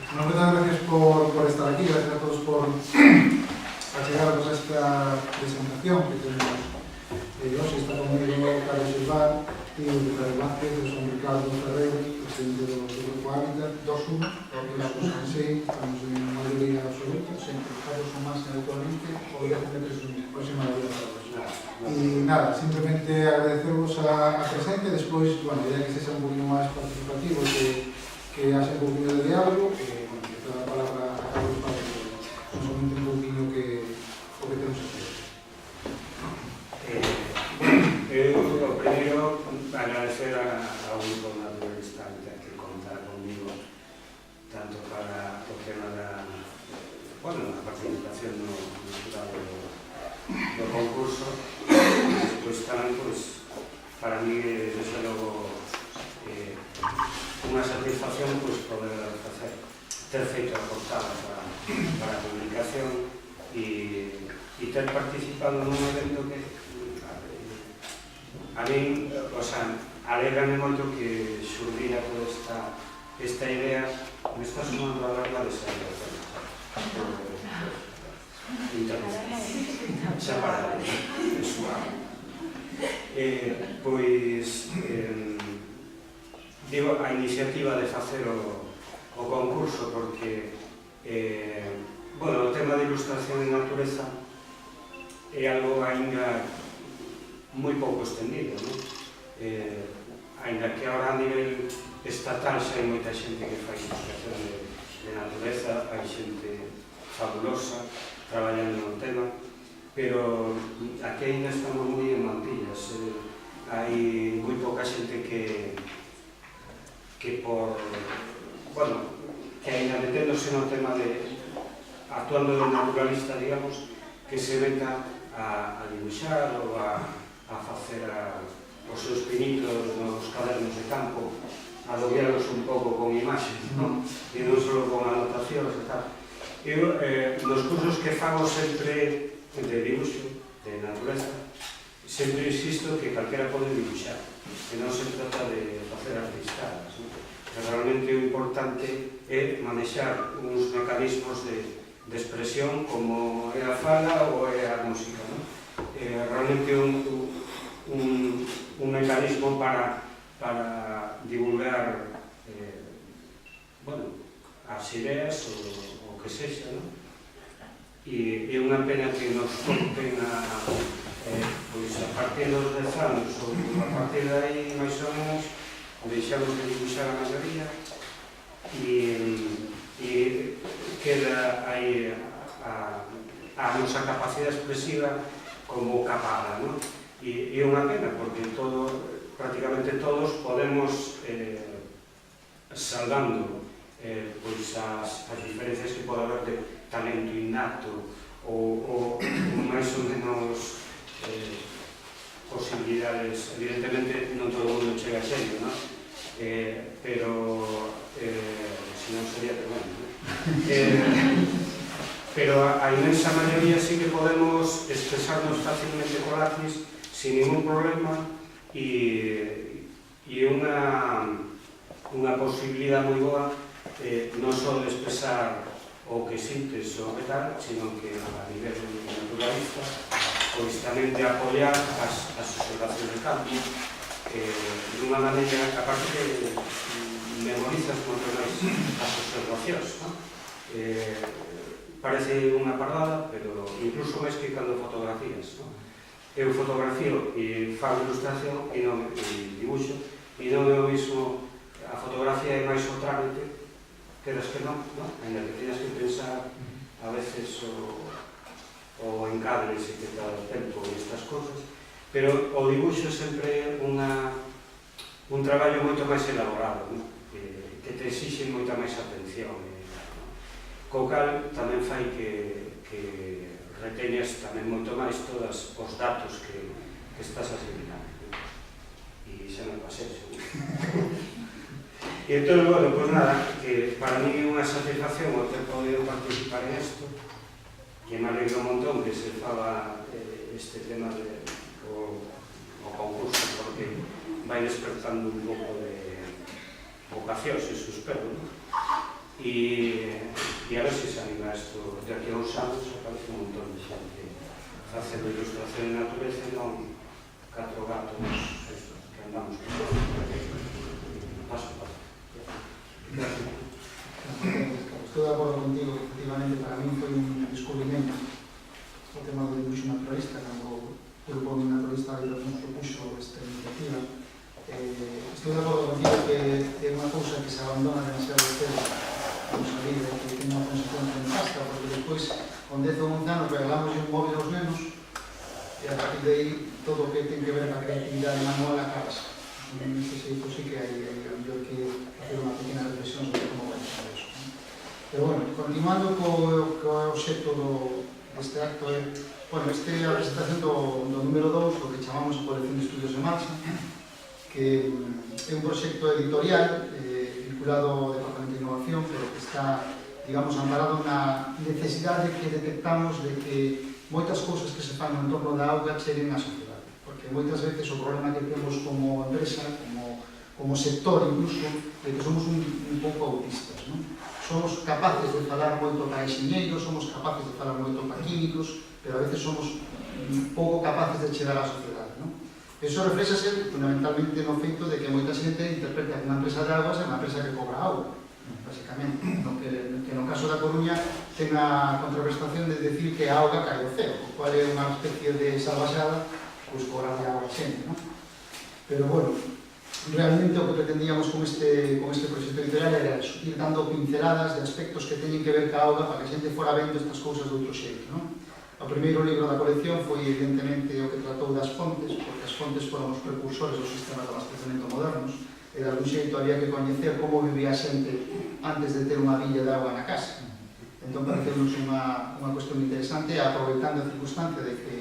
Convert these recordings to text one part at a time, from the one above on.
Muchas gracias por estar aquí, gracias a todos por achegarnos a esta presentación que tenemos. Hoxe está conmigo Carlos Silvar e o Ricardo Vázquez, son Ricardo Ferreiro, presidente do Grupo Hábitat, 2-1, en sí, estamos en mayoría absoluta, sempre Carlos son máis habitualmente, o directamente es un próxima mayoría absoluta. E nada, simplemente agradeceros a presencia, despois, bueno, ya que sexa un poquinho máis participativo, que haxe un poquinho de diálogo, que, bueno, que toda a palabra a Carlos para que nos comente un poquinho o que temos aquí. Eu, o primeiro, agradecer ao Grupo Naturalista que contar comigo tanto para o tema da participación no jurado do concurso e despois tamén, para mí, desde logo, unha satisfacción poder ter feito a portada para a publicación e ter participado nun evento que a mí, alégrame moito que xurdira toda esta idea. Me está sumando a verdade esa idea. Xa para de suar. Pois, digo, a iniciativa de facer o concurso porque, o tema de ilustración en natureza é algo ainda moi pouco extendido, ainda que agora a nivel estatal xa hai moita xente que fai ilustración de natureza, hai xente fabulosa traballando no tema, pero aquí ainda estamos moi en mantillas, hai moi pouca xente que ainda meténdose no tema de actuando de naturalista, digamos, que se meta a dibuixar ou a facer os seus pinitos nos cadernos de campo, a loguealos un pouco con imaxes, e non só con anotacións e tal. Eu, nos cursos que fago sempre de dibuixo, de natureza, sempre insisto que calquera pode dibuixar, que non se trata de facer as listadas. Realmente o importante é manexar uns mecanismos de expresión como é a fala ou é a música. Realmente un mecanismo para divulgar as ideas ou o que sexa, e é unha pena que nos corten a partir dos 10 anos ou a partir de aí máis ou menos deixamos de dibuixar a maioría e queda aí a nosa capacidade expresiva como capada, e é unha pena porque prácticamente todos podemos, salvando as diferencias que pode haber de talento innato ou máis ou menos posibilidades, evidentemente non todo o mundo chega a xenio, pero se non sería tremendo, pero a inmensa maioría sí que podemos expresarnos fácilmente co lápiz sin ningún problema e unha posibilidade moi boa non só de expresar o que sintes ou que tal, sino que a nivel naturalista pois tamén de apoiar as observacións de campo dunha maneira, aparte que memorizas moito máis as observacións, parece unha pardada, pero incluso máis que cando fotografías. Eu fotografío e fago ilustración e dibuixo, e non é o mismo, a fotografía é máis o trámite, queras que non, ainda que teñas que pensar a veces o encadres e que tal tempo e estas cosas, pero o dibuixo é sempre un traballo moito máis elaborado, que te exixe moita máis atención, co cal tamén fai que reteñas tamén moito máis todos os datos que estás asimilando, e xa me pasei, seguro. E entón, pois nada, que para mí é unha satisfacción o ter podido participar en isto, que me alegro un montón que se fala este tema o concurso, porque vai despertando un pouco de vocacións, eso espero, e a ver se se anima isto de aquí a uns anos, aparece un montón de xente facendo ilustración de natureza e non 4 gatos que andamos con paso a paso. Gracias. Estou de acordo contigo, efectivamente, para mí foi un descubrimento o tema do dibuixo naturalista, cando o grupo naturalista nos propuxo esta iniciativa. Estou de acordo contigo que é unha cousa que se abandona demasiado cedo, como salir, que ten unha consecuencia nefasta, porque despois, con 10 ou 11 anos, regalamos un móvil aos nenos e a partir de aí todo o que ten que ver con a creatividade manual acabas. Neste xeito sí que hai a mellor que facer unha pequena reflexión sobre como vai ser eso. Pero bueno, continuando co obxecto deste acto, este é a presentación do número 2, do que chamamos a colección de estudios de marcha, que é un proxecto editorial vinculado ao Departamento de Innovación, pero que está, digamos, amparado na necesidade que detectamos de que moitas cousas que se fan no entorno da auga cheguen á sociedade. Porque moitas veces o problema que temos como empresa, como sector incluso, é que somos un pouco autistas, non? Somos capaces de falar moito para enxeñeiros, somos capaces de falar moito para químicos, pero a veces somos pouco capaces de chegar á sociedade, non? Eso reflexase fundamentalmente no feito de que moita xente interpreta que unha empresa de aguas é unha empresa que cobra agua, basicamente, que no caso da Coruña ten a contraprestación de decir que a auga cae do ceo, o cual é unha especie de salvaxada, pois cobrar de agua a xente, non? Pero, bueno, realmente o que pretendíamos con este proxecto editorial era eso, ir dando pinceladas de aspectos que teñen que ver ca auga para que a xente fora vendo estas cousas de outro xeito, non? O primeiro libro da colección foi, evidentemente, o que tratou das fontes, porque as fontes foron os precursores dos sistemas de abastecemento modernos, e de algún xeito había que coñecer como vivía a xente antes de ter unha billa de agua na casa. Entón, pareceu-nos unha cuestión interesante, aproveitando a circunstancia de que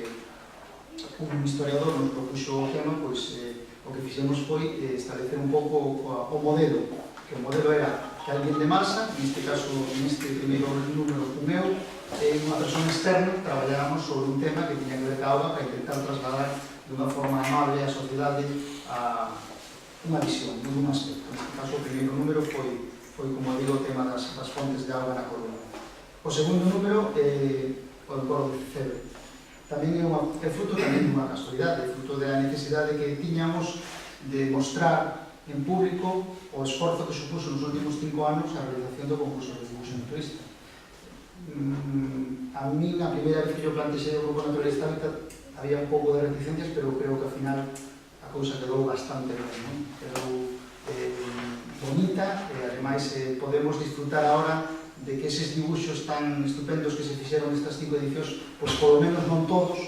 un historiador nos propuxo o tema, pois o que fixemos foi establecer un pouco o modelo, que o modelo era que alguén de masa, neste caso, neste primeiro número un eu, e unha persona externa, traballáramos sobre un tema que tiña que ver ca auga para intentar trasladar de unha forma amable a sociedade a unha visión, un aspecto. Neste caso, o primeiro número foi, como digo, o tema das fontes de auga na Coruña. O segundo número o encoro de Cebre. Tamén é fruto tamén dunha casualidade, é fruto da necesidade que tiñamos de mostrar en público o esforzo que supuso nos últimos 5 anos a realización do concurso de dibuixo naturalista. A mí, na primeira vez que eu plantexei o grupo naturalista había un pouco de reticencias, pero creo que ao final a cousa quedou bastante ben, non? Quedou bonita e ademais podemos disfrutar agora de que eses dibuixos tan estupendos que se fixeron nestas 5 edicións, pois polo menos non todos,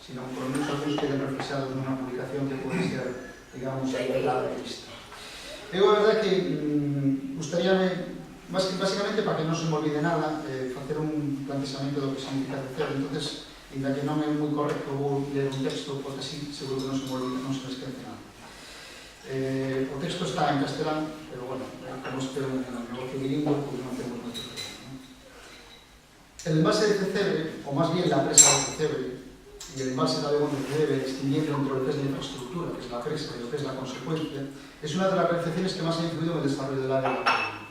sino polo menos algunos queden reflexados nunha publicación que pode ser, digamos, a revista. Eu, a verdade, que gustaríame, basicamente, para que non se me olvide nada, facer un plantexamento do que significa crecer. Entonces, ainda que non é moi correcto, vou ler un texto, porque así seguro que non se me olvide, non se me esquece nada. O texto está en castelán, pero, bueno, como espero un negocio bilingüe, pois non temos moito que ver. El envase de Cebre, ou máis bien la presa de Cebre, y el envase de Abegón de Cebre, distinguiendo entre lo que es la infraestructura, que es la presa, y lo que es la consecuencia, es una de las realizaciones que más ha influido en el desarrollo del área de la Coruña.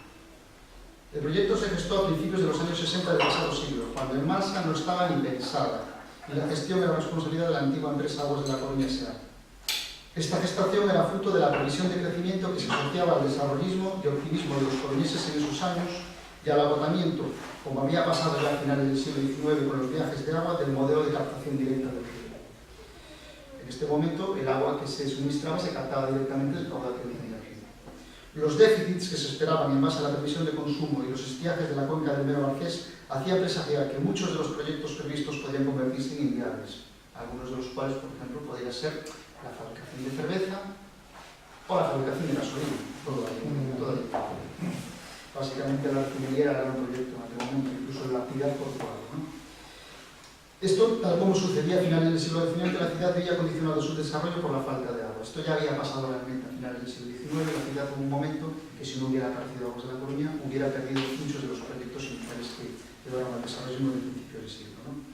El proyecto se gestó a principios de los años 60 del pasado siglo, cuando en Malsa no estaba ni pensada, y la gestión era responsabilidad de la antigua empresa Aguas de la Coruña S.A. Esta gestación era fruto de la previsión de crecimiento que se asociaba al desarrollismo y optimismo de los coruñeses en esos años y al agotamiento, como había pasado ya a finales del siglo XIX con los viajes de agua, del modelo de captación directa del río. En este momento, el agua que se suministraba se captaba directamente del caudal que venía del río. Los déficits que se esperaban en base a la previsión de consumo y los estiajes de la cuenca del Mero Marqués hacían presagiar que muchos de los proyectos previstos podían convertirse en inviables, algunos de los cuales, por ejemplo, podría ser la fabricación de cerveza o la fabricación de gasolina, todo ahí. Básicamente la refinería era un proyecto en aquel momento, incluso la actividad portuaria, ¿no? Esto, tal como sucedía a finales del siglo XIX, la ciudad había condicionado su desarrollo por la falta de agua. Esto ya había pasado realmente a finales del siglo XIX, la ciudad tuvo un momento que si no hubiera aparecido Aguas de la Coruña, hubiera perdido muchos de los proyectos iniciales que llevaron al desarrollo del principio del siglo, ¿no?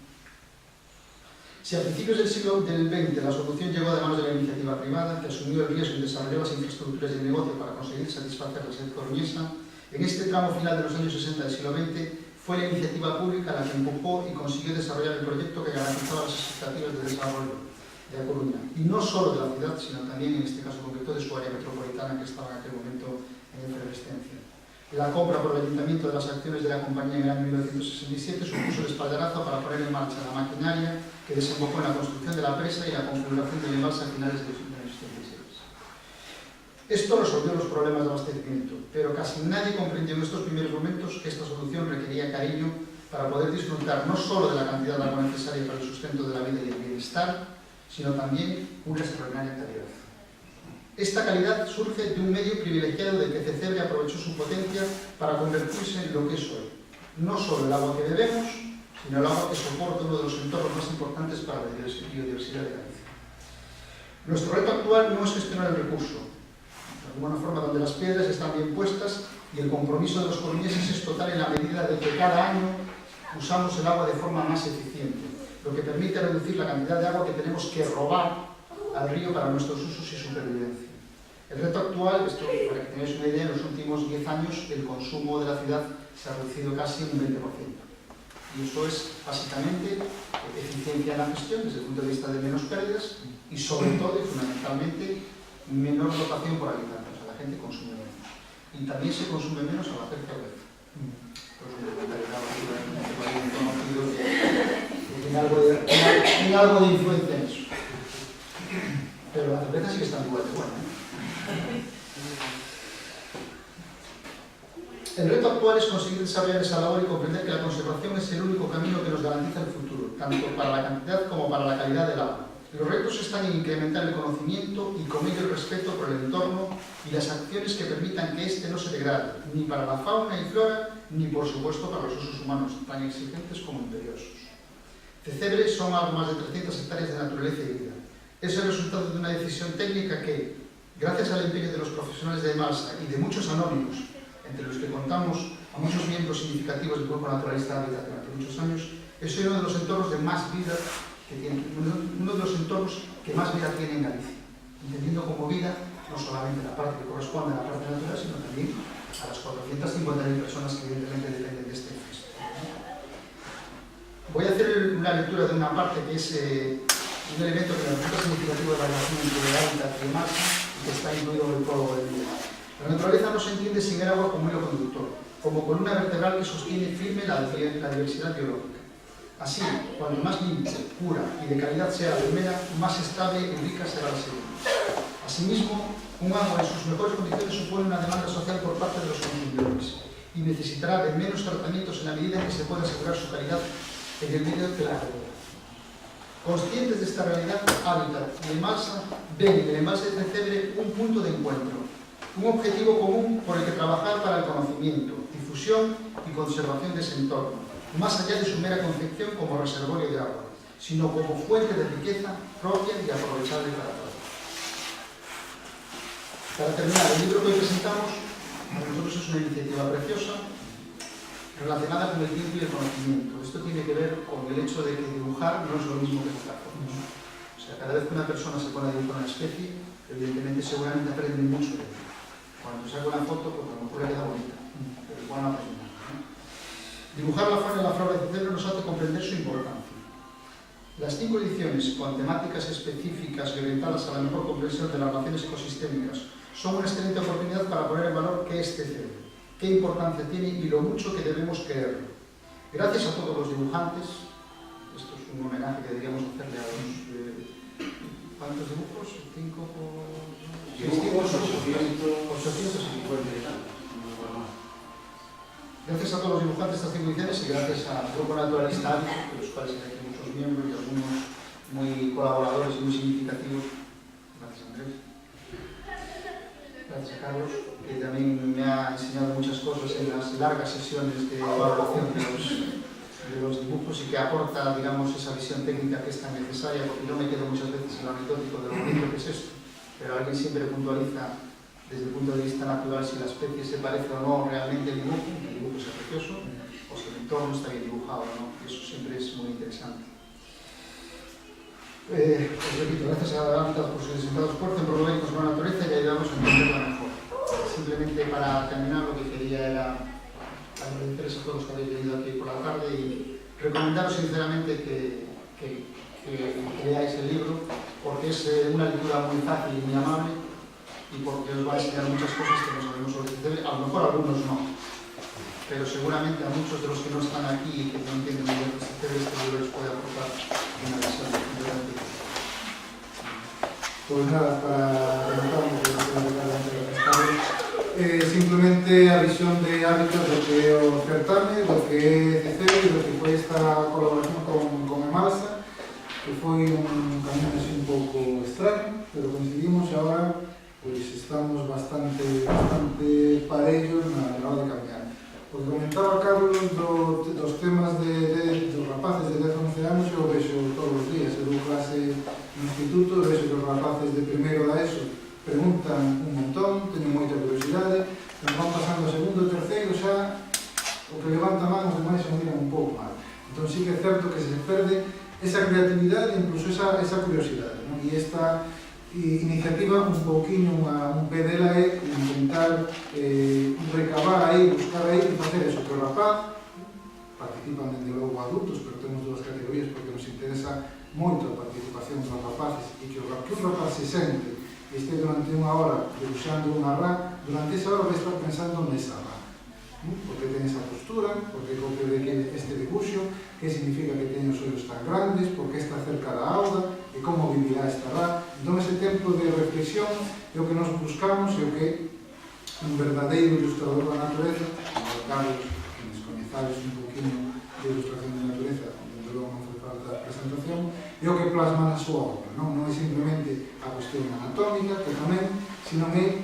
Si a principios del siglo XX la solución llegó de manos de la iniciativa privada, que asumió el riesgo y desarrolló las infraestructuras de negocio para conseguir satisfacer la sed coruñesa, En este tramo final de los años 60 del siglo XX, fue la iniciativa pública la que empujó y consiguió desarrollar el proyecto que garantizaba las expectativas de desarrollo de A Coruña, y no solo de la ciudad, sino también, en este caso concreto, de su área metropolitana, que estaba en aquel momento en efervescencia. La compra por el Ayuntamiento de las acciones de la compañía en el año 1967 supuso el espaldarazo para poner en marcha la maquinaria que desembocó en la construcción de la presa y la configuración del embalse a finales de los años 76. Esto resolvió los problemas de abastecimiento, pero casi nadie comprendió en estos primeros momentos que esta solución requería cariño para poder disfrutar no solo de la cantidad de agua necesaria para el sustento de la vida y el bienestar, sino también una extraordinaria calidad. Esta calidad surge de un medio privilegiado del que Cecebre aprovechó su potencia para convertirse en lo que es hoy. No solo el agua que bebemos, sino el agua que soporta uno de los entornos más importantes para la biodiversidad de Galicia. Nuestro reto actual no es gestionar el recurso, de alguna forma donde las piedras están bien puestas y el compromiso de los coruñeses es total en la medida de que cada año usamos el agua de forma más eficiente, lo que permite reducir la cantidad de agua que tenemos que robar al río para nuestros usos y supervivencia. El reto actual, esto para que tengáis una idea, en los últimos 10 años el consumo de la ciudad se ha reducido casi un 20%. Y eso es básicamente eficiencia en la gestión desde el punto de vista de menos pérdidas y sobre todo y fundamentalmente menor dotación por habitante, o sea, la gente consume menos. Y también se consume menos al hacer cerveza. Pues un comentario conocido que tiene algo de influencia en eso. Pero la cerveza sigue estando igual de buena, ¿eh? El reto actual es conseguir desarrollar esa labor y comprender que la conservación es el único camino que nos garantiza el futuro, tanto para la cantidad como para la calidad del agua. Los retos están en incrementar el conocimiento y con ello el respeto por el entorno y las acciones que permitan que éste no se degrade, ni para la fauna y flora, ni por supuesto para los usos humanos, tan exigentes como imperiosos. Cecebre son algo más de 300 hectáreas de naturaleza y vida. Es el resultado de una decisión técnica que, gracias al empeño de los profesionales de Emalsa y de muchos anónimos, entre los que contamos a muchos miembros significativos del Grupo Naturalista Hábitat durante muchos años, es uno de los entornos de más vida que tiene, uno de los entornos que más vida tiene en Galicia, entendiendo como vida no solamente la parte que corresponde a la parte natural, sino también a las 450.000 personas que evidentemente dependen de este efecto. Voy a hacer una lectura de una parte que es un elemento que resulta significativo de la relación entre hábitat y masa y que está incluido en el polvo del día. La naturaleza no se entiende sin el agua como hilo conductor, como columna vertebral que sostiene firme la diversidad biológica. Así, cuanto más limpia, pura y de calidad sea la primera, más estable y rica será la segunda. Asimismo, un agua en sus mejores condiciones supone una demanda social por parte de los consumidores y necesitará de menos tratamientos en la medida en que se pueda asegurar su calidad en el medio que la rodea. Conscientes de esta realidad, Hábitat y Emalsa ven en el embalse de Cecebre un punto de encuentro, un objetivo común por el que trabajar para el conocimiento, difusión y conservación de ese entorno, más allá de su mera concepción como reservorio de agua, sino como fuente de riqueza propia y aprovechable para todos. Para terminar, el libro que hoy presentamos para nosotros es una iniciativa preciosa relacionada con el tiempo y el conocimiento. Esto tiene que ver con el hecho de que dibujar no es lo mismo que sacar fotos. O sea, cada vez que una persona se pone a dibujar una especie, evidentemente seguramente aprende mucho de ella. Cuando saca una foto, pues a lo mejor le queda bonita, pero igual no aprende nada, ¿no? Dibujar la fauna y la flora de Cecebre nos hace comprender su importancia. Las 5 ediciones con temáticas específicas y orientadas a la mejor comprensión de las relaciones ecosistémicas son una excelente oportunidad para poner en valor qué es Cecebre, qué importancia tiene y lo mucho que debemos quererlo. Gracias a todos los dibujantes, esto es un homenaje que deberíamos hacerle a los... ¿cuántos dibujos? 5 por... Dibujos 850 y tal. Gracias a todos los dibujantes de estas 5 ediciones y gracias al Grupo Naturalista Hábitat, de los cuales hay muchos miembros y algunos muy colaboradores y muy significativos. Gracias, Andrés. Gracias a Carlos, que también me ha enseñado muchas cosas en las largas sesiones de valoración de los dibujos y que aporta, digamos, esa visión técnica que es tan necesaria, porque yo me quedo muchas veces en lo anecdótico de lo bonito que es esto, pero alguien siempre puntualiza desde el punto de vista natural si la especie se parece o no realmente al dibujo, que el dibujo sea precioso, o si el entorno está bien dibujado o no, y eso siempre es muy interesante. Os repito, gracias a Hábitat por su desenfado esfuerzo en promover y conservar la naturaleza y ayudamos a entenderla mejor. Simplemente para terminar lo que quería idea era agradecerles a todos que habéis venido aquí por la tarde y recomendaros sinceramente que leáis el libro, porque es una lectura muy fácil y muy amable y porque os va a enseñar muchas cosas que no sabemos sobre CCB, a lo mejor algunos no, pero seguramente a muchos de los que no están aquí y que no entienden muy bien CCB, este libro les puede aportar una visión completamente diferente. Pues nada, para rematar un pouco simplemente a visión de hábitos do que é o certame, do que é CCB, do que foi esta colaboración con Emalsa, que foi un camino así un pouco extraño, pero coincidimos e agora pues, estamos bastante parellos na hora de cambiar. O que comentaba Carlos dos temas dos rapaces de 10-11 anos, eu vexo todos os días, eu dou clase no instituto, vexo que os rapaces de primeiro da ESO preguntan un montón, teñen moita curiosidade, nos van pasando a segundo e terceiro, xa o que levanta a man os demais se miran un pouco mal. Entón sí que é certo que se perde esa creatividade e incluso esa curiosidade, ¿no? E esta iniciativa un pouquinho, un pé dela é intentar recabar aí, buscar aí e facer eso, que o rapaz participan dende logo adultos, pero temos dúas categorías porque nos interesa moito a participación dos rapaces e que o rapaz se sente e este durante unha hora debuxando unha rá, durante esa hora vai estar pensando nesa rá, porque ten esa postura, porque copio de que este debuxo, que significa que ten os ollos tan grandes, porque está cerca da auga e como vivirá esta rá. Entón ese tempo de reflexión é o que nos buscamos e o que un verdadeiro ilustrador da natureza, como Carlos, que nos coñezades un poquinho de ilustración de natureza, onde logo non foi falta presentación, é o que plasma na súa obra, non é simplemente a cuestión anatómica, que tamén, sino é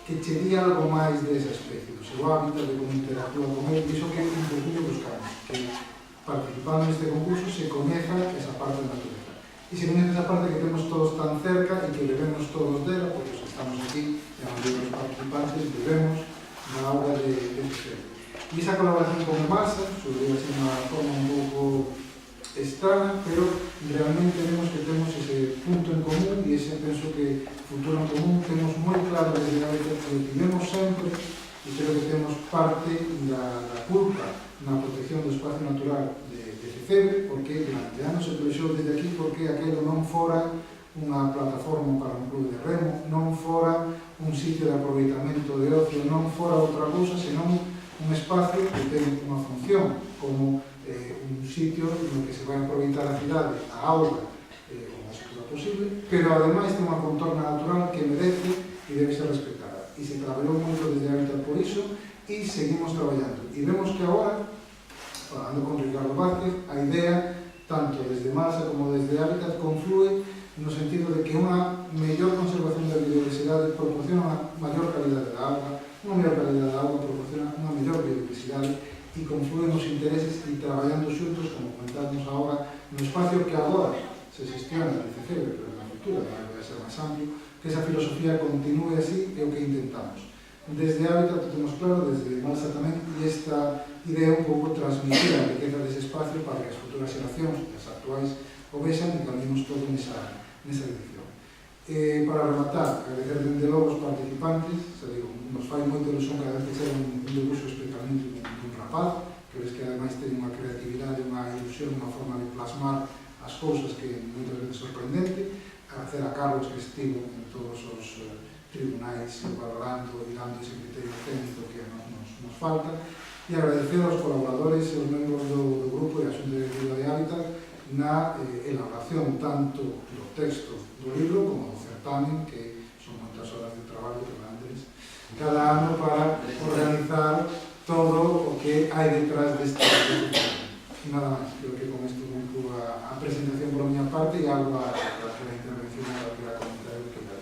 que che di algo máis desa especie, do seu hábitat, de como interactúa con ele, iso que un poquinho buscamos, que participando neste concurso se coñeza esa parte da natureza. E se coñece esa parte que temos todos tan cerca e que bebemos todos dela, porque os que estamos aquí, e a maioría dos participantes, bebemos da auga de CCB. E esa colaboración con Emalsa, sobre así unha forma un pouco extraña, pero realmente vemos que temos ese punto en común e ese, penso que, futuro en común, temos moi claro desde a vez que vivemos sempre e creo que temos parte da culpa na protección do espacio natural de CCB, porque durante anos se plexou desde aquí porque aquelo non fora unha plataforma para un club de remo, non fora un sitio de aproveitamento de ocio, non fora outra cousa, senón un espacio que ten unha función como un sitio no que se vai aproveitar a cidade, a auga, o máis que posible, pero ademais ten unha contorna natural que merece e debe ser respetada. E se traballou moito desde Hábitat por iso e seguimos traballando. E vemos que agora, falando con Ricardo Vázquez, a idea, tanto desde Emalsa como desde Hábitat, conflúe no sentido de que unha mellor conservación da biodiversidade proporciona unha maior calidade da auga, unha mellor calidade da auga proporciona unha mellor biodiversidade e confluen os intereses e traballando xuntos, como comentamos agora, no espacio que agora se xestiona de CCB, pero na futura vai ser máis amplio, que esa filosofía continúe así é o que intentamos. Desde Hábitat temos claro, desde Emalsa tamén, e esta idea un pouco transmitir a riqueza dese espacio para que as futuras xeracións, as actuais, o vexan e caminemos todo nesa dirección. Para rematar, agradecer dende logo os participantes, xa digo, nos fai moito ilusión cada vez que sea un debuxo especialmente dun rapaz, que ves que ademais ten unha creatividade, unha ilusión, unha forma de plasmar as cousas que moitas veces sorprendente. Agradecer a Carlos que estivo en todos os tribunais valorando e dando ese criterio técnico que nos falta, e agradecer aos colaboradores e aos membros do grupo e a Xunta Directiva de Hábitat na elaboración tanto do texto do libro como do certamen, que son moitas horas de traballo que van antes cada ano para organizar todo o que hai detrás deste certamen. E nada máis, creo que con isto concluo a presentación por a miña parte e algo a intervención a que a comentar o que dá.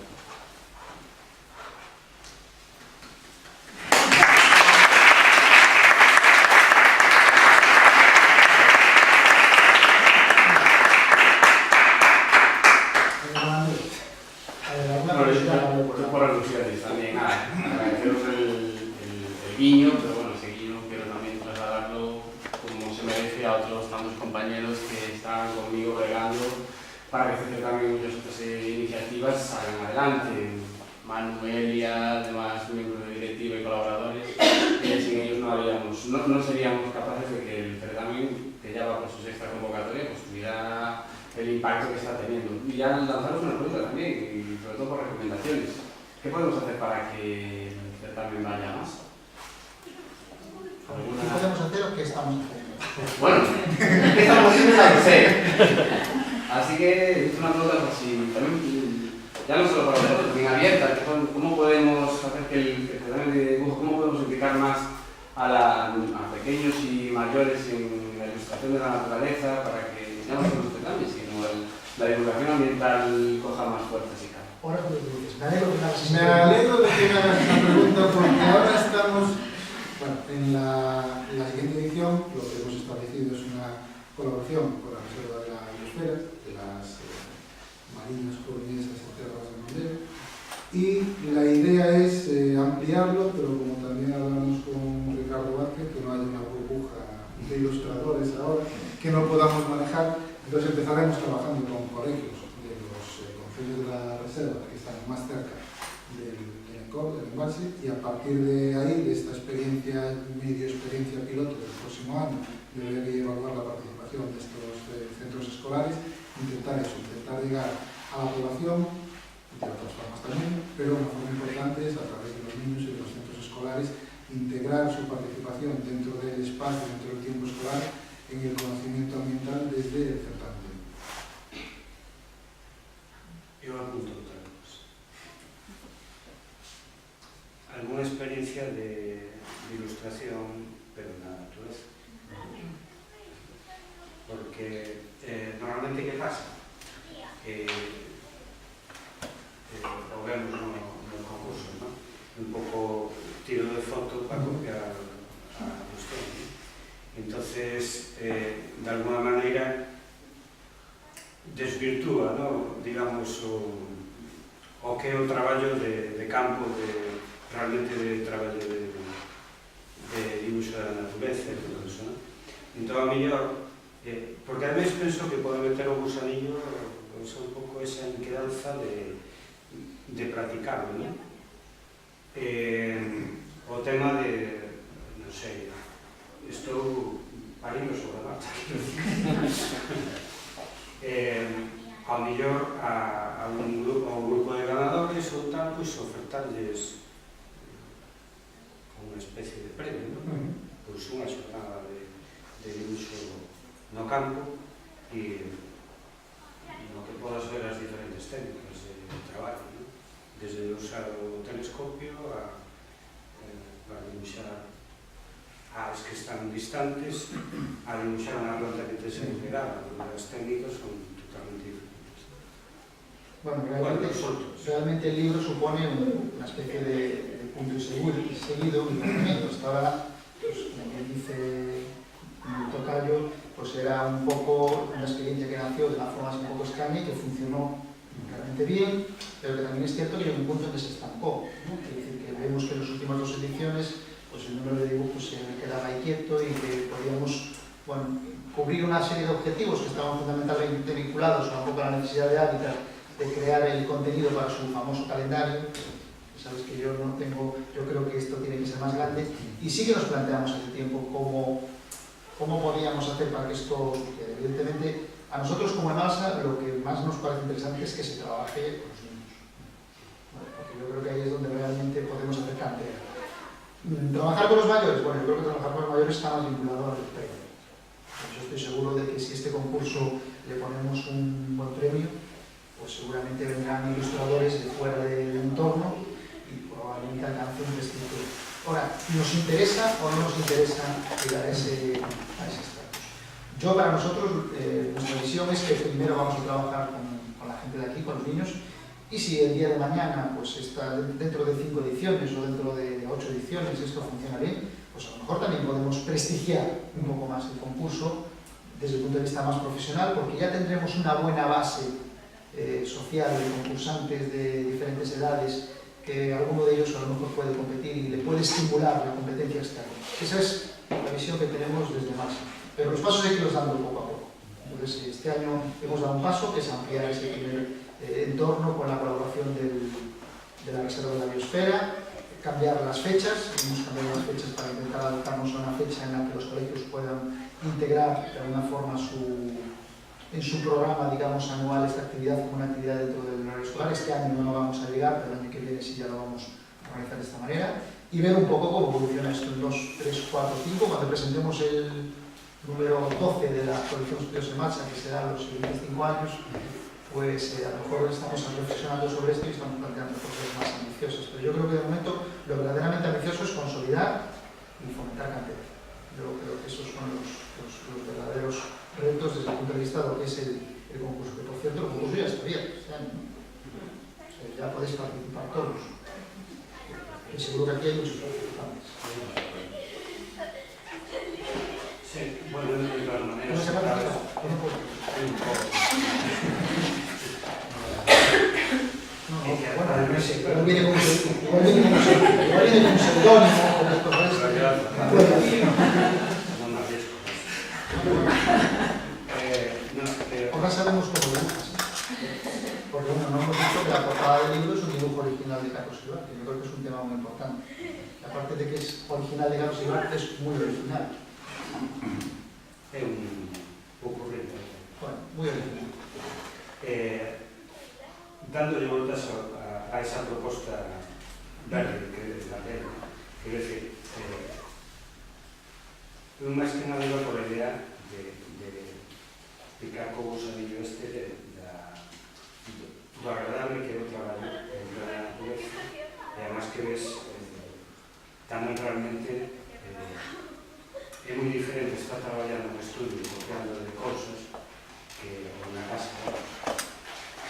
Por alusiones también, agradeceros el guiño, pero bueno, ese guiño quiero también trasladarlo como se merece a otros tantos compañeros que están conmigo bregando para que también muchas otras iniciativas salgan adelante. Manu, Elia, demás miembros de directiva y colaboradores, que sin haríamos, no seríamos capaces de que el certamen, que ya va por su sexta convocatoria, pues tuviera el impacto que está teniendo. Y ya lanzamos una pregunta también, y sobre todo por recomendaciones. ¿Qué podemos hacer para que el certamen vaya más? ¿Qué podemos hacer o qué estamos haciendo? Bueno, ¿qué estamos haciendo? La que sé. Así que es una pregunta por si también, ya no solo para nosotros, también abierta. ¿Cómo podemos hacer que el certamen de dibujo, cómo podemos implicar más a pequeños y mayores en la ilustración de la naturaleza para que ya no solo los certamen, sino la divulgación ambiental coja más fuerza, si cabe? Ahora tú lo dices, me alegro que me hagas esa Me pregunta. alegro de que me hagas esta pregunta porque ahora estamos, bueno, en la siguiente edición lo que hemos establecido es una colaboración con la Reserva de la Biosfera, de las marinas coruñesas y tierras de Mondeo, y la idea es ampliarlo, pero como también hablamos con Ricardo Vázquez, que no haya una burbuja de ilustradores ahora, que no podamos manejar, entonces empezaremos trabajando con colegios de los concellos de la Reserva, que están más cerca del embalse, y a partir de ahí, de esta experiencia, medio experiencia piloto del próximo año, debería evaluar la participación de estos centros escolares, intentar llegar a la población, de otras formas también, pero una forma importante es a través de los niños y de los centros escolares integrar su participación dentro del espacio, dentro del tiempo escolar, en el conocimiento ambiental desde el certamen. Yo apunto otra cosa. ¿Alguna experiencia de ilustración, pero en la naturaleza? Porque normalmente, ¿qué pasa? Lo vemos en los concursos, ¿no? Un poco tiro de foto para copiar a usted, ¿no? Entonces, de alguna manera, desvirtúa, ¿no? Digamos, o que é o traballo de campo, realmente de traballo de dibuixo da natureza e todo eso, ¿no? Entón, a mellor, porque además penso que pode meter o gusanillo, pues, un pouco esa inquedanza de practicarlo, ¿no? O tema de, non sei, estou parindo sobre a marcha, ao mellor a un grupo de ganadores ou tal, pois ofertarles unha especie de premio, ¿no? Pois unha xornada de dibuixo no campo e no que podas ver as diferentes técnicas de traballo, ¿no? Desde usar o telescopio para dibuixar as que están distantes, a dibuixar unha planta que te se pegada, donde as técnicas son totalmente diferentes. Bueno, realmente el libro supone una especie de punto y seguido, un tratamiento. Hasta ahora, pues, como bien dice el tocayo, pues era un poco una experiencia que nació de una forma así un poco extraña y que funcionó realmente bien, pero que también es cierto que llegó un punto en que se estancó, ¿no? Es decir, que vemos que en las últimas dos ediciones pues el número de dibujos se quedaba ahí quieto y que podíamos, bueno, cubrir una serie de objetivos que estaban fundamentalmente vinculados a un poco a la necesidad de Hábitat de crear el contenido para su famoso calendario. Sabes que yo no tengo, yo creo que esto tiene que ser más grande, y sí que nos planteamos hace tiempo cómo podíamos hacer para que esto suceda. Evidentemente, a nosotros como EMALSA lo que más nos parece interesante es que se trabaje con los niños, ¿vale? Porque yo creo que ahí es donde realmente podemos hacer cantera. ¿Trabajar con los mayores? Bueno, yo creo que trabajar con los mayores está más vinculado al premio. Yo estoy seguro de que si este concurso le ponemos un buen premio, pues seguramente vendrán ilustradores de fuera del entorno y probablemente alcancen un escritor. Ahora, ¿nos interesa o no nos interesa llegar a ese estatus? Yo, para nosotros, nuestra visión es que primero vamos a trabajar con la gente de aquí, con los niños, y si el día de mañana, pues está dentro de 5 ediciones o dentro de 8 ediciones esto funciona bien, pues a lo mejor también podemos prestigiar un poco más el concurso desde el punto de vista más profesional, porque ya tendremos una buena base social de concursantes de diferentes edades, que alguno de ellos a lo mejor puede competir y le puede estimular la competencia externa. Esa es la visión que tenemos desde MALSA. Pero los pasos hay que irlos dando poco a poco. Entonces, este año hemos dado un paso, que es ampliar ese primer entorno con la colaboración de la Reserva de la Biosfera. cambiar las fechas, hemos cambiado las fechas para intentar adaptarnos a una fecha en la que los colegios puedan integrar de alguna forma en su programa, digamos, anual esta actividad como una actividad dentro del horario escolar. Este año no vamos a llegar, pero el año que viene sí ya lo vamos a organizar de esta manera. Y ver un poco cómo evoluciona esto en 2, 3, 4, 5, cuando presentemos el número 12 de la colección de estudios en marcha, que será los siguientes 5 años, pues a lo mejor estamos reflexionando sobre esto y estamos planteando cosas más ambiciosas. Pero yo creo que de momento lo verdaderamente ambicioso es consolidar y fomentar cantidad. Yo creo que esos son los verdaderos retos desde el punto de vista de lo que es el concurso. Que por cierto, el concurso ya está abierto este año, ¿no? O sea, ya podéis participar todos. Y seguro que aquí hay muchos participantes. Sí, bueno, de todas maneras. ¿No se participa? ¿No puedo? No, bueno, no sé, pero viene con un seudónimo, ahora sabemos cómo dibujas. Porque bueno, no hemos dicho que la portada del libro es un dibujo original de Carlos Ibar, que yo creo que es un tema muy importante. Aparte de que es original de Carlos Ibar, es muy original. É un pouco recto. Bueno, muy original. Dándole voltas a esa proposta verde que es la verde, quero dicir, máis que nada iba por a idea de explicar como os anillo este do agradable que é o traballo en plena natureza e además que ves tamén realmente é moi diferente estar traballando no estudio copiando de cousas que na casa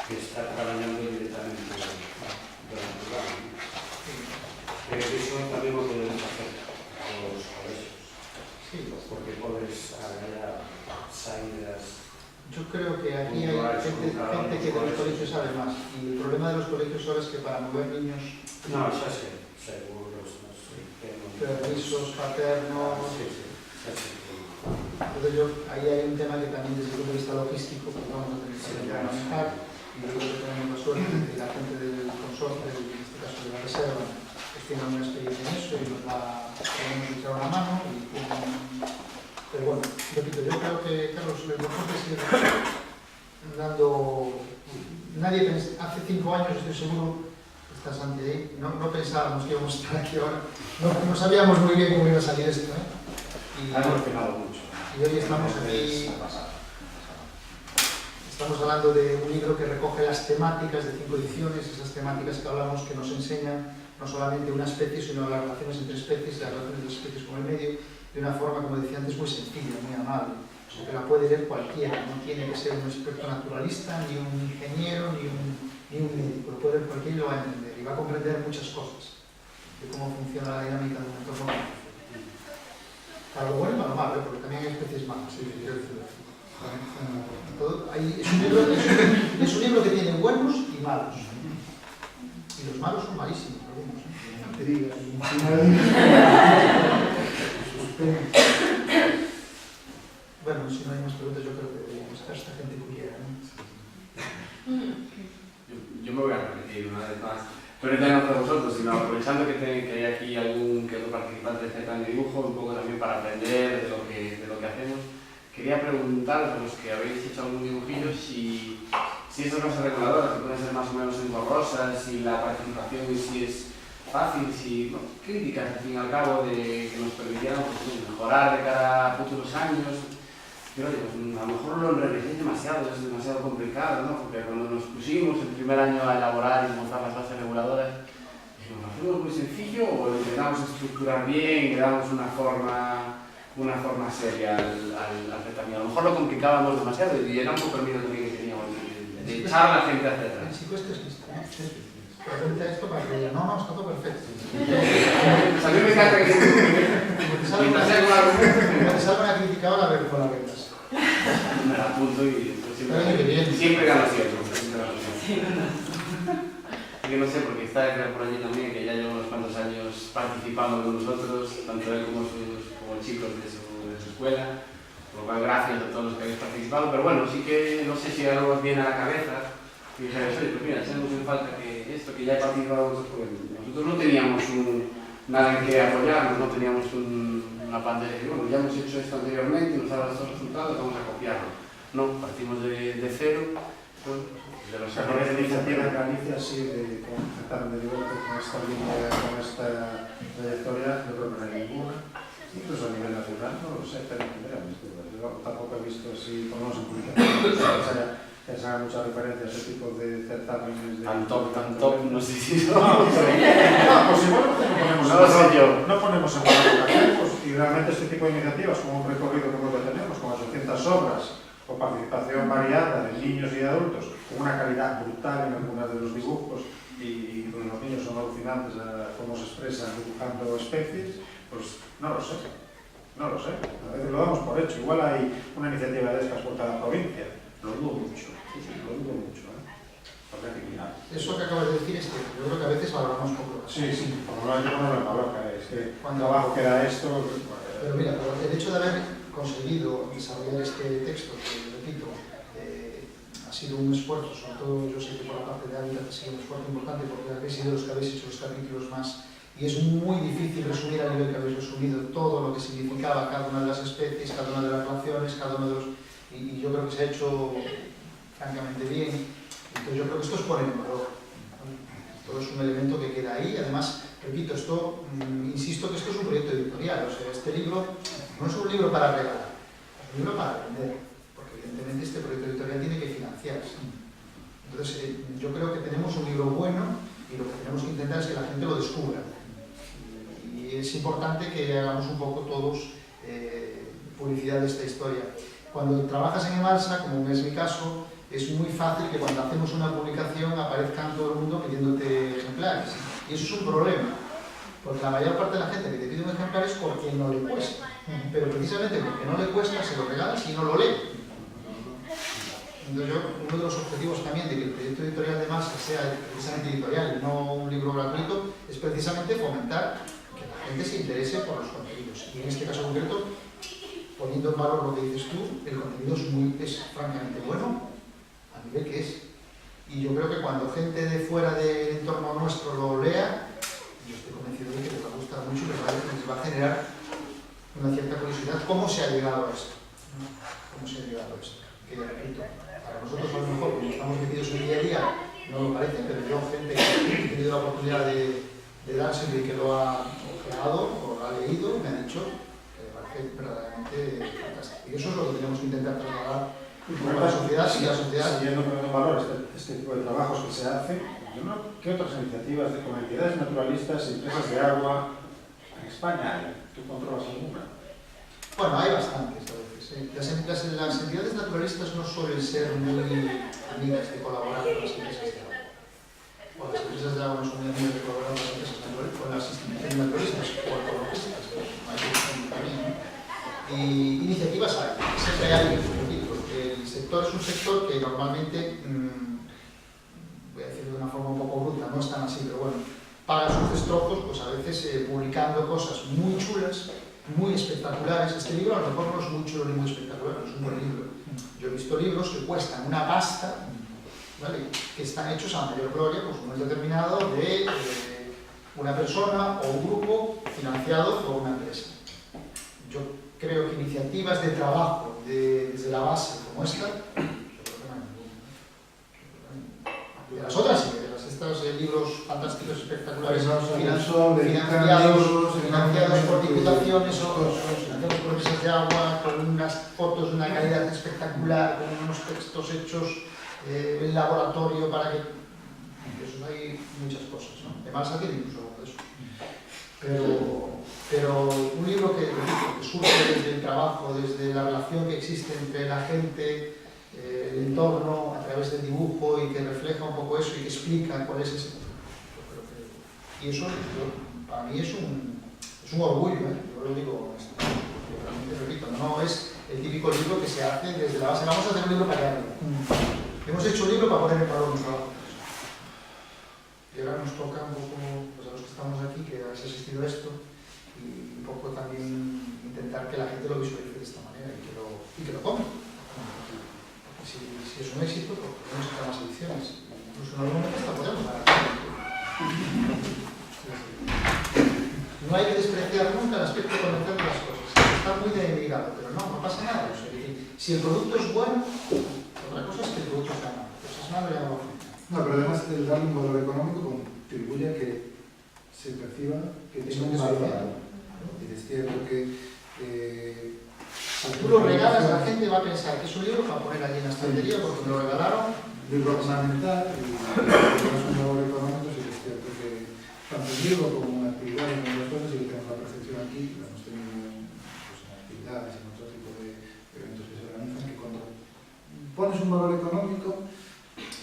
que está traballando directamente do natural. Pero iso tamén o podemos facer os colexios, porque podes agregar saídas. Yo creo que aquí hay gente que de los colegios sabe más. Y el problema de los colegios ahora es que para mover niños... No, xa sei, seguros, no sei, permisos paternos... Sí. Entonces ahí hay un tema que también desde el punto de vista logístico pues vamos a tener que manejar. Y yo creo que tenemos la suerte de que la gente del consorcio, en este caso de la reserva, pues tiene una experiencia en eso y nos va a echar una mano. Pero bueno, repito, yo creo que, Carlos, lo importante es ir dando... hace 5 años, estoy seguro, estás ante ahí, no pensábamos que íbamos a estar aquí ahora, no sabíamos muy bien cómo iba a salir esto, ¿eh? Ha evolucionado mucho. Y hoy estamos aquí... Estamos hablando de un libro que recoge las temáticas de 5 ediciones, esas temáticas que hablamos que nos enseñan no solamente una especie, sino las relaciones entre especies, las relaciones de las especies con el medio, de una forma, como decía antes, muy sencilla, muy amable. O sea, que la puede leer cualquiera, no tiene que ser un experto naturalista, ni un ingeniero, ni un médico, lo puede leer cualquiera y lo va a entender, y va a comprender muchas cosas de cómo funciona la dinámica de un entorno. Para lo bueno y para lo malo, porque también hay especies malas. Es un libro que tiene buenos y malos. Y los malos son malísimos, algunos. Bueno, si no hay más preguntas, yo creo que deberíamos estar esta gente pudiera, ¿no? Yo me voy a repetir una vez más. Pero ya no para vosotros, sino aprovechando que hay aquí algún que otro participante de Cercan de Dibujo, un poco también para aprender de lo que hacemos. Quería preguntaros a los que habéis hecho algún dibujillo si estas cosas reguladoras que pueden ser más o menos engorrosas, si la participación y si es fácil, si críticas al fin y al cabo de que nos permitieran pues, mejorar de cara a futuros años. Pero oye, pues, a lo mejor lo enrevesé demasiado, es demasiado complicado, ¿no? Porque cuando nos pusimos el primer año a elaborar y montar las bases reguladoras, dijimos, ¿lo hacemos muy sencillo o lo intentamos estructurar bien y le damos una forma seria al certamen? A lo mejor lo complicábamos demasiado y era un poco el miedo también que teníamos de echar a la gente hacia atrás. El chico este es listo, ¿no? Presenta esto para que diga, no, está todo perfecto. Pues a mí me encanta que te salga una crítica ahora a ver con las reglas. Me la apunto y siempre gano siempre. Yo no sé, porque está Edgar por allí también, que ya lleva unos cuantos años participando con nosotros, tanto él como chicos de su escuela, por lo cual gracias a todos los que habéis participado, pero bueno, sí que no sé si algo os viene a la cabeza y dijerais, oye, pues mira, echamos en falta que esto, que ya he participado nosotros, porque nosotros no teníamos un nada en que apoyarnos, no teníamos una pantalla de, bueno, ya hemos hecho esto anteriormente, nos ha dado estos resultados, vamos a copiarlo. No, partimos de cero, de los errores de iniciativa iniciativa. en Galicia, sí, con Getafe de Liberto, con esta línea, con esta trayectoria, yo creo que no hay ninguna. Incluso a nivel nacional, no lo sé, pero yo tampoco he visto así, por lo menos en publicaciones, que se hagan muchas referencias a ese tipo de certámenes. Tan top, no sé si no. No, pues igual no ponemos en valor pues, y realmente este tipo de iniciativas, como un recorrido como el que tenemos, con 800 obras, con participación variada de niños y de adultos, con una calidad brutal en algunos de los dibujos y los niños son alucinantes a cómo se expresan dibujando especies, pues no lo sé, a veces lo damos por hecho, igual hay una iniciativa de estas por cada provincia, lo dudo mucho, porque hay que mirar. Eso que acabas de decir es que yo creo que a veces valoramos poco. Sí, por lo menos yo no lo valoro, es que cuando abajo queda esto... Pero mira, el hecho de haber conseguido desarrollar este texto, que repito, ha sido un esfuerzo, sobre todo yo sé que por la parte de Hábitat ha sido un esfuerzo importante porque habéis sido los que habéis hecho los capítulos más, y es muy difícil resumir a nivel que habéis resumido todo lo que significaba cada una de las especies, cada una de las relaciones, cada uno de los... Y yo creo que se ha hecho francamente bien. Entonces yo creo que esto es poner en valor. Todo es un elemento que queda ahí. Además, repito, esto, insisto que esto es un proyecto editorial. O sea, este libro no es un libro para regalar, es un libro para vender. Porque evidentemente este proyecto editorial tiene que financiarse. Entonces yo creo que tenemos un libro bueno y lo que tenemos que intentar es que la gente lo descubra. Y es importante que hagamos un poco todos publicidad de esta historia. Cuando trabajas en Emalsa, como es mi caso, es muy fácil que cuando hacemos una publicación aparezcan todo el mundo pidiéndote ejemplares. Y eso es un problema, porque la mayor parte de la gente que te pide un ejemplar es porque no le cuesta. Pero precisamente porque no le cuesta, se lo regalas y no lo lee. Entonces uno de los objetivos también de que el proyecto editorial de Emalsa sea precisamente editorial y no un libro gratuito, es precisamente fomentar que la gente se interese por los contenidos. Y en este caso concreto, poniendo en valor lo que dices tú, el contenido es francamente bueno, a nivel que es. Y yo creo que cuando gente de fuera del entorno nuestro lo lea, yo estoy convencido de que les va a gustar mucho y les va a generar una cierta curiosidad. ¿Cómo se ha llegado a esto? ¿Cómo se ha llegado a esto? Que, repito, para nosotros a lo mejor, como estamos metidos en el día a día, no lo parece, pero yo, gente que ha tenido la oportunidad de dárselo y que lo ha ojeado o lo ha leído, me ha dicho que me parece verdaderamente fantástico. Y eso es lo que tenemos que intentar trasladar a la sociedad y a la sociedad. Siguiendo poniendo en valor este tipo de trabajos que se hacen, ¿qué otras iniciativas de entidades naturalistas y empresas de agua en España hay? ¿Tú controlas alguna? Bueno, hay bastantes a veces. Las entidades naturalistas no suelen ser muy amigas de colaborar con las empresas de agua. O las empresas de agua no son muy amigas de colaborar con las empresas naturalistas, con las instituciones naturalistas o ecologistas, también, ¿no? Y iniciativas hay, siempre hay, porque el sector es un sector que normalmente, voy a decirlo de una forma un poco bruta, no es tan así, pero bueno, paga sus destrozos, pues a veces publicando cosas muy chulas, muy espectaculares. Este libro a lo mejor no es muy chulo ni muy espectacular, pero es un buen libro. Yo he visto libros que cuestan una pasta, ¿vale?, que están hechos a mayor gloria, pues un momento determinado de una persona o un grupo financiado por una empresa. Yo creo que iniciativas de trabajo desde la base como esta, yo creo que no hay ninguna. De las otras sí, de estos libros fantásticos, espectaculares, financiados por diputaciones o financiados por empresas de agua, con unas fotos de una calidad espectacular, con unos textos hechos en laboratorio para que... Eso hay muchas cosas, ¿no? Además tiene incluso algo de eso. Pero un libro que surge desde el trabajo, desde la relación que existe entre la gente, el entorno, a través del dibujo, y que refleja un poco eso y que explica cuál es ese... Y eso, para mí, es un orgullo, ¿eh? Yo lo digo, realmente repito, no es el típico libro que se hace desde la base. Vamos a hacer un libro para que hable. Hemos hecho un libro para poner en valor un trabajo. Y ahora nos toca un poco, pues a los que estamos aquí, que habéis asistido a esto, y un poco también intentar que la gente lo visualice de esta manera y que lo compre. Si es un éxito, pues podemos sacar más ediciones. Incluso en algún momento hasta podemos ganar. no hay que despreciar nunca el aspecto comercial de las cosas. Está muy denegado, pero no pasa nada. O sea, si el producto es bueno, otra cosa es que el producto sea malo. Pues es malo y algo funciona. No, pero además el darle un valor económico contribuye a que se perciba que tiene un valor. Y es cierto que tú lo regalas, la gente va a pensar que es un libro para poner allí en la estantería porque me lo regalaron. Libro ornamental y es un valor económico, sí que es cierto que tanto el libro como una actividad en otras cosas, sí que tenemos la percepción aquí, la hemos tenido pues, en actividades, en otro tipo de eventos que se organizan, que cuando pones un valor económico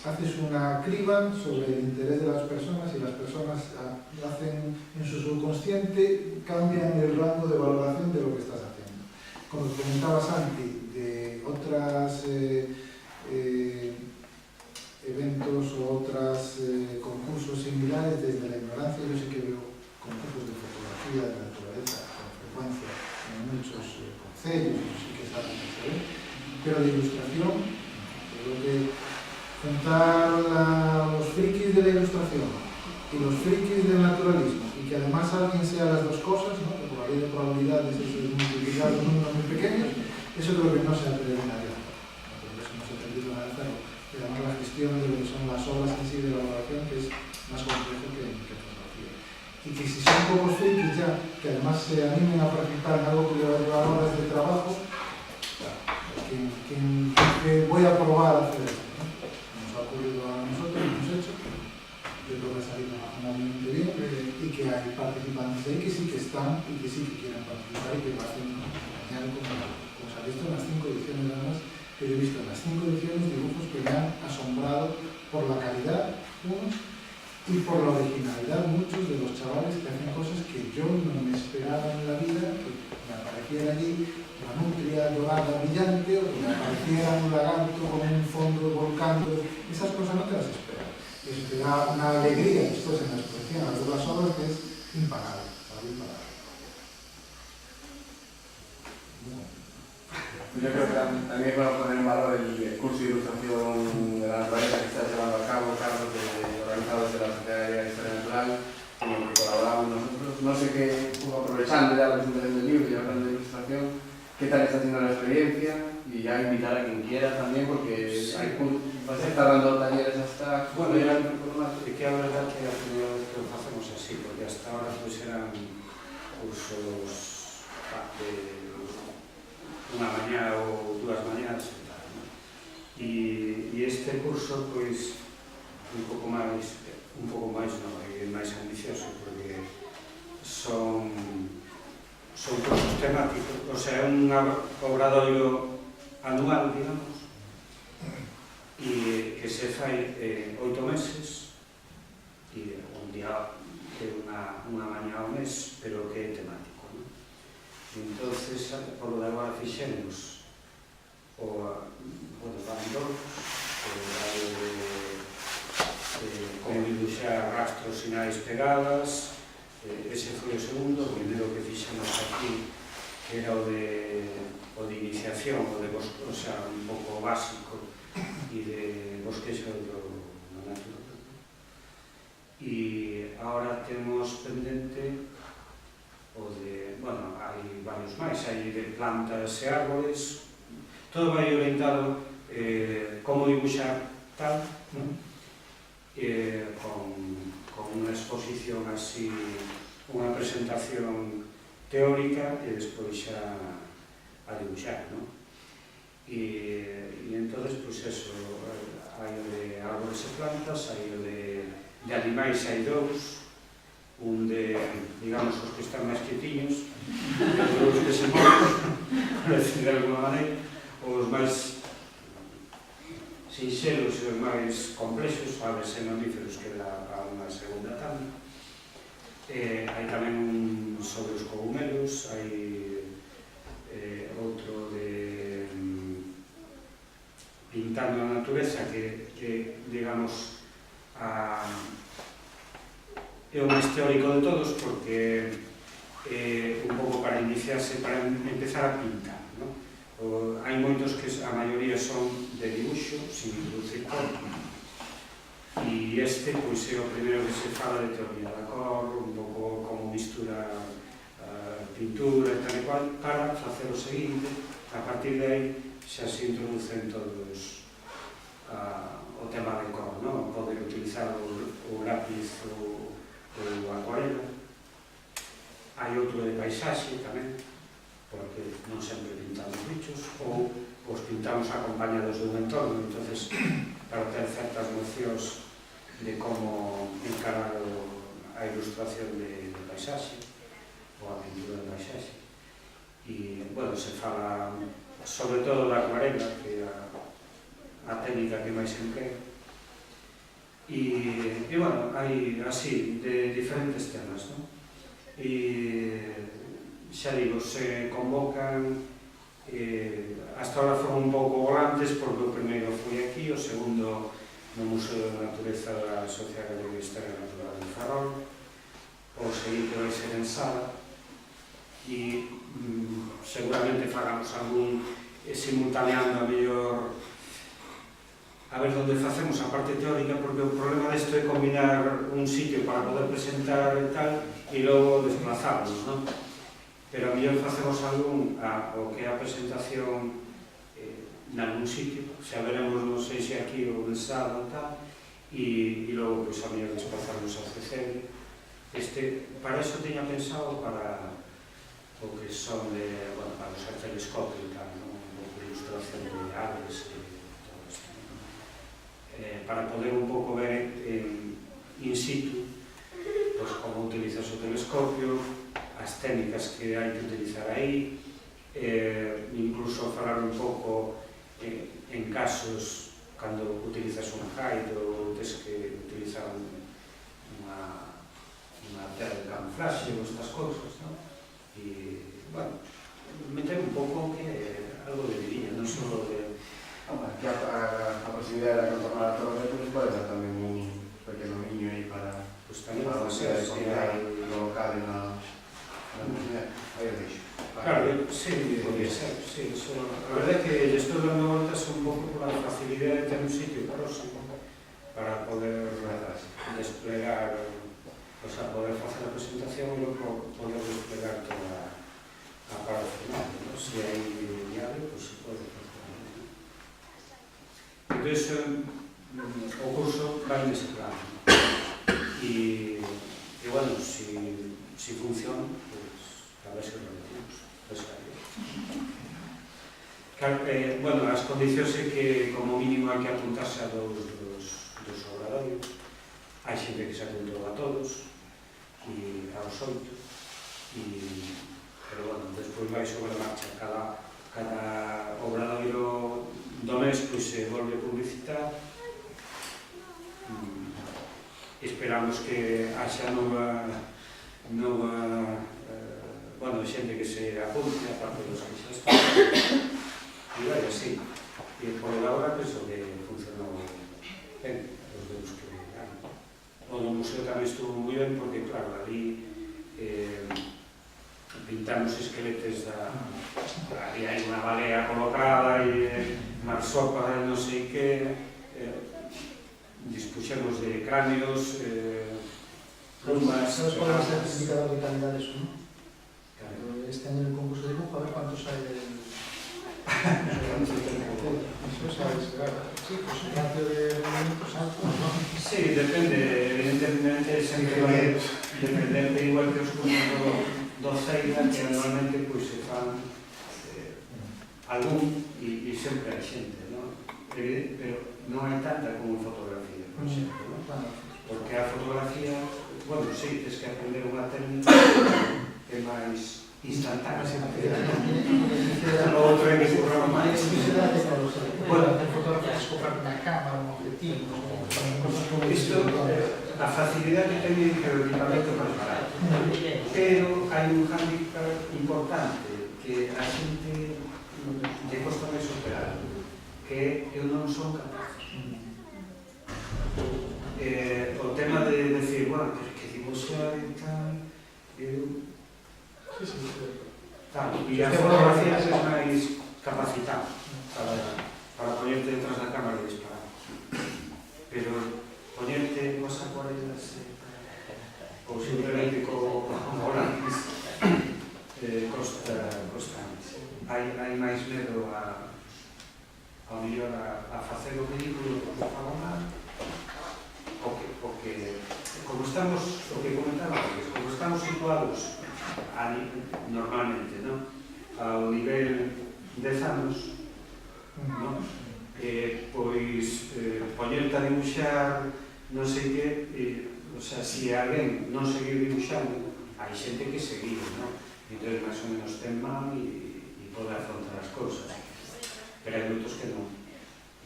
haces una criba sobre el interés de las personas y las personas hacen en su subconsciente, cambian el rango de valoración de lo que estás haciendo. Como comentaba Santi, de otras eventos o otros concursos similares, desde la ignorancia yo sí que veo concursos de fotografía de la naturaleza con frecuencia en muchos concellos, sí que es algo que se ve, pero de ilustración, creo que juntar los frikis de la ilustración y los frikis del naturalismo y que además alguien sea las dos cosas, ¿no? Que por la ley de probabilidades es multiplicar los números muy pequeños, eso creo que no se atreve nadie a hacer. Por eso no se atreve nadie a hacerlo. Y además la gestión de lo que son las obras en sí de elaboración, que es más complejo que fotografía. Y que si son pocos frikis ya, que además se animen a participar en algo que le va a llevar horas de trabajo, quien voy a probar a hacer esto. Nos ha ocurrido a nosotros, lo hemos hecho, yo creo que ha salido razonablemente bien y que hay participantes ahí que sí que están y que sí que quieren participar y que lo hacen genial como se ha visto en las 5 ediciones además, que yo he visto en las 5 ediciones dibujos que me han asombrado por la calidad, unos, y por la originalidad, muchos de los chavales que hacen cosas que yo no me esperaba en la vida, que me apareciera allí la nutria dorada brillante o que me apareciera un lagarto con un fondo volcando, esas cosas no te las esperas. Eso te da una alegría después en la exposición, a ver las obras que es imparable, algo imparable. Yo creo que también es bueno poner en valor el curso de ilustración de la naturaleza que está llevando a cabo Carlos, organizado desde la Secretaría de Historia Natural, con el que colaboramos nosotros. No sé qué, aprovechando ya la presentación del libro y hablando de ilustración, qué tal está haciendo la experiencia, y ya invitar a quien quiera también, porque sí. vas a estar dando talleres hasta... Bueno, ya es que a verdad que a primera vez que lo hacemos así, porque hasta ahora pues eran cursos de unha mañá ou dúas mañás e tal, ¿no? E este curso, pois, un pouco máis non, é máis ambicioso, porque son cursos temáticos, o sea, é un obradoiro anual, digamos, e que se fai 8 meses, e un día de unha mañá ao mes, pero que é temático. Entonces, por lo de agora fixemos van dos, como dibuixar rastros, sinais, pegadas, ese foi o segundo. O primeiro que fixemos aquí, que era o de iniciación, o sea, un pouco básico, e de bosquexo na natura. E agora temos pendente o de, bueno, hai varios máis, hai de plantas e árboles, todo vai orientado como dibuixar tal, ¿no? Con unha exposición así, unha presentación teórica e despois xa a dibuixar, ¿no? E entonces, pois eso, hai o de árboles e plantas, hai o de animais, hai dous, un de, digamos, os que están máis quietiños, e outros que se moven, por decir de alguma maneira, os máis sinxelos e os máis complexos, aves e mamíferos, que dá para unha segunda tanda. Hai tamén un sobre os cogumelos, hai outro de pintando a natureza, que digamos, é o máis teórico de todos, porque un pouco para iniciarse, para empezar a pintar, ¿no? Hai moitos que a maioría son de dibuixo, sin introducir cor, e este pois é o primeiro que se fala de teoría da cor, un pouco como mistura pintura e tal e cual, para facer o seguinte, a partir de aí xa se introducen todos o tema de cor, non? Poder utilizar o lápiz ou acuarela. Hai outro de paisaxe tamén, porque non sempre pintamos bichos, ou os pintamos acompañados dun entorno, entonces para ter certas nocións de como encarar a ilustración de paisaxe ou a pintura de paisaxe. E, bueno, se fala sobre todo da acuarela, que é a técnica que máis se emprega. E, bueno, hai así, de diferentes temas, non? E, xa digo, se convocan, hasta ahora foron un pouco volantes, porque o primeiro foi aquí, o segundo no Museo de Natureza da Sociedade Galega de Historia Natural de Ferrol, o seguinte vai ser en Sala, e seguramente fagamos algún simultaneando a mellor a ver onde facemos a parte teórica, porque o problema desto é combinar un sitio para poder presentar e tal e logo desplazarnos, non? Pero a mellor facemos algún o que é a presentación nalgún sitio, xa veremos, non sei se aquí ou en Sala ou tal, e logo pois a mellor desplazarnos a CCL. Para eso teña pensado para o que son de, bueno, para usar telescopio e tal, non? Un pouco de ilustración de aves e todo isto, non? Para poder un pouco ver in situ pues, como utilizas o telescopio, as técnicas que hai que utilizar aí, incluso falar un pouco en casos cando utilizas un HIDE ou tens que utilizar unha tela de camuflaxe ou estas cousas, non? E, bueno, meter un pouco que é algo de vidinha, non só de... Que a posibilidad de contornar a torre, pues pode ser tamén un pequeno niño aí para Pues tamén a facer, de comida local na comunidade. Aí o deixo. Claro, sí, podría ser, sí, eso, a verdade é que lle estou dando voltas un pouco por a facilidade de ter un sitio próximo para poder desplegar, o sea, poder facer a presentación e logo poder desplegar toda a parte final, ¿no? Se hai viable, pues se pode facer. Entón, o curso vai nese plan. E bueno, si funciona, pues a ver se repetimos. Claro, bueno, as condicións é que como mínimo hai que apuntarse a dos obradoios. Hai xente que se apuntou a todos e aos 8 pero bueno, despois vai sobre a marcha cada obradoiro do mes pois se volve a publicitar. Esperamos que haxa nova bueno, xente que se apunte a parte dos que xa están e vai así e por agora penso que funcionou ben os deus que dan. O do museo tamén estuvo moi ben porque claro, ali pintamos esqueletes ali hai unha balea colocada e marsopa de non sei que dispuxemos de cráneos plumas. ¿Sabes cuál va a ser el indicador de calidad de eso, no? Este año en el concurso de dibujo, a ver cuántos hay del... Eso sabes, claro. Sí, pues un ratio de movimientos altos, ¿no? Sí, depende, evidentemente sempre dependente igual que os cursos do CEIDA que anualmente pois se fan algún e sempre hai xente, non? Pero non hai tanta como fotografía, por exemplo, non? Porque a fotografía, bueno, sí, tens que aprender unha técnica que é máis instantánea. O outro é que curra máis. Bueno, el fotógrafo es comprar una cámara, un objetivo, cosas como isto, a facilidade que teñen que o equipamento preparado. Pero hai un hándicap importante que a xente lle costa máis superar, que eu non son capaz. O tema de decir, bueno, pero que dibuixar e tal, eu... E as fotografías é máis capacitado para ponerte detrás da cámara e disparar. Pero ponerte coas acuarelas ou simplemente co lápiz costa hai máis medo ao mellor a facer o ridículo porque fago mal porque como estamos, o que comentaba antes, como estamos situados normalmente, ¿no? Ao nivel 10 anos, ¿no? Pois poñerte a dibuixar non sei que, o sea, se alguén non seguir dibuixando, hai xente que seguir, ¿no? Entón, máis ou menos ten man e pode afrontar as cousas, pero hai moitos que non.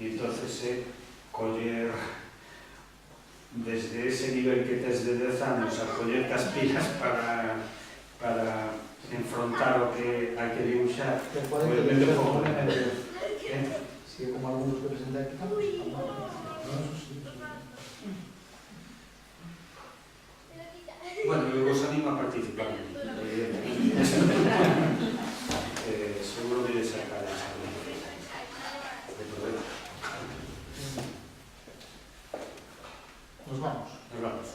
E entonces coller desde ese nivel que tes de 10 anos a coller as pilas para enfrontar o que hai que dibuixar, Que pois pueden vende un que pouco. si como algunos que presentan aquí, no, eso sí. Bueno, eu vos animo a participar. Seguro que sacar de problema. Nos vamos. Nos vamos.